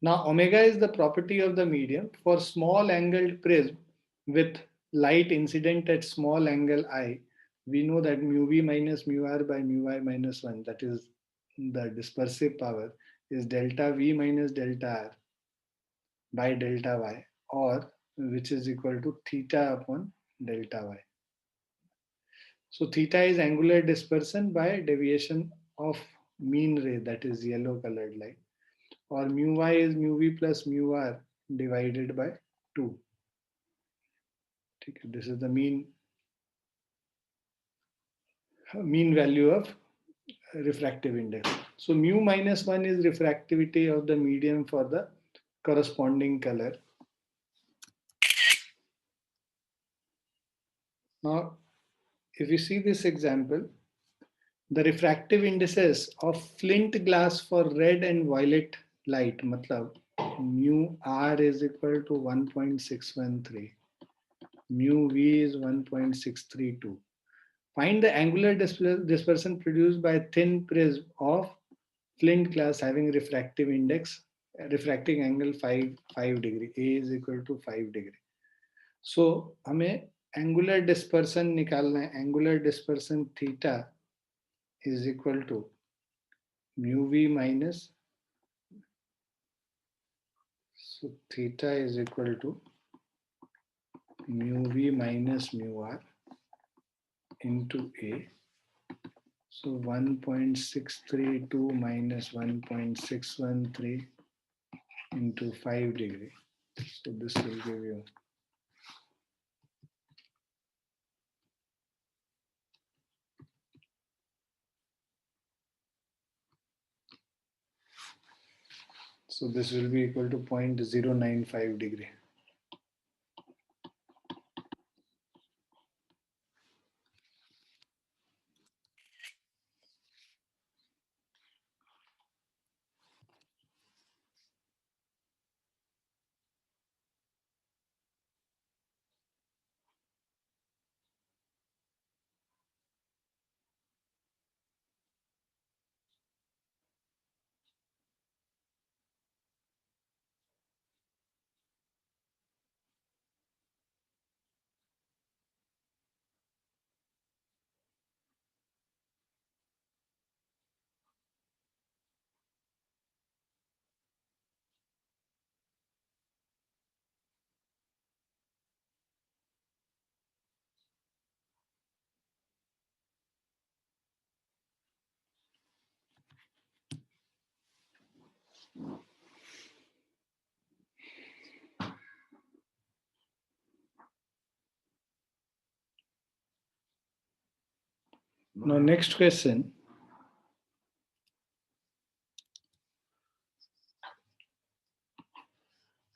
Now omega is the property of the medium. For small angled prism with light incident at small angle I, we know that mu V minus mu R by mu Y minus 1, that is the dispersive power, is delta V minus delta R by delta Y, or which is equal to theta upon delta Y. So theta is angular dispersion by deviation of mean ray, that is yellow colored light. Or mu y is mu v plus mu r divided by 2. This is the mean value of refractive index. So mu minus 1 is refractivity of the medium for the corresponding color. Now, if you see this example, the refractive indices of flint glass for red and violet light, matlab mu r is equal to 1.613, mu v is 1.632. Find the angular dispersion produced by thin prism of flint glass having refractive index, refracting angle 5 degree. A is equal to 5 degree. So हमें angular dispersion निकालना है. Angular dispersion theta is equal to mu v minus, so theta is equal to mu v minus mu r into A. So 1.632 minus 1.613 into 5 degree. So this will give you So this will be equal to 0.095 degree. Now next question.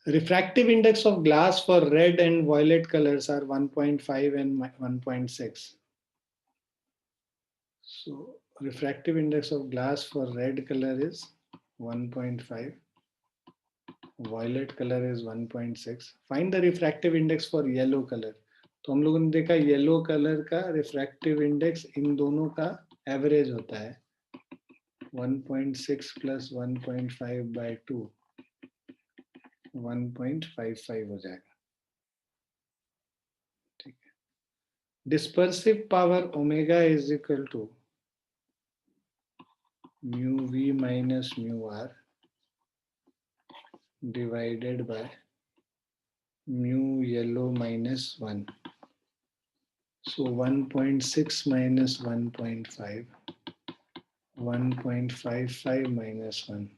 Refractive index of glass for red and violet colors are 1.5 and 1.6. So refractive index of glass for red color is 1.5. Violet color is 1.6. Find the refractive index for yellow color. तो हम लोगों ने देखा yellow colour का refractive index इन दोनों का average होता है 1.6 प्लस 1.5 बाय 2 1.55 हो जाएगा. ठीक है. Dispersive power omega is equal to mu V minus mu R divided by mu yellow minus 1. So 1.6 minus 1.5, 1.55 minus 1,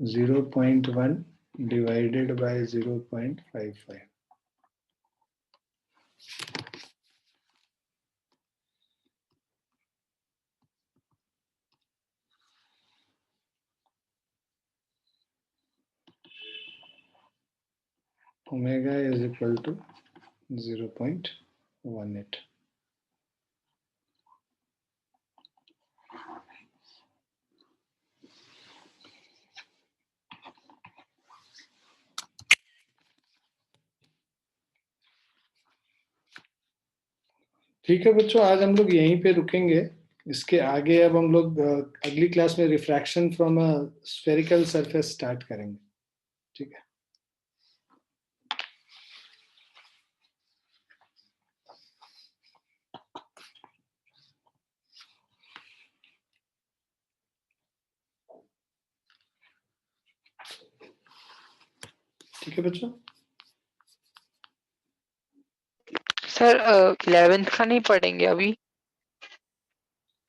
0.1 divided by 0.55. Omega is equal to 0.18. ठीक है बच्चों, आज हम लोग यहीं पे रुकेंगे. इसके आगे अब हम लोग अगली क्लास में refraction from a spherical surface start करेंगे. ठीक है. ठीक है बच्चों. सर 11th का नहीं पढ़ेंगे अभी.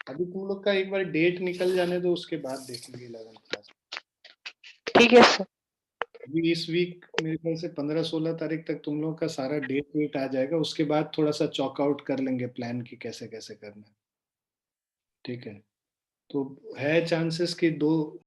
अभी तुम लोग का एक बार डेट निकल जाने दो, उसके बाद देखेंगे 11th क्लास. ठीक है सर. अभी इस वीक मेरे ख्याल से 15-16 तारीख तक तुम लोग का सारा डेट वेट आ जाएगा. उसके बाद थोड़ा सा चॉक आउट कर लेंगे प्लान की कैसे कैसे करना है. ठीक है. तो है चांसेस कि 2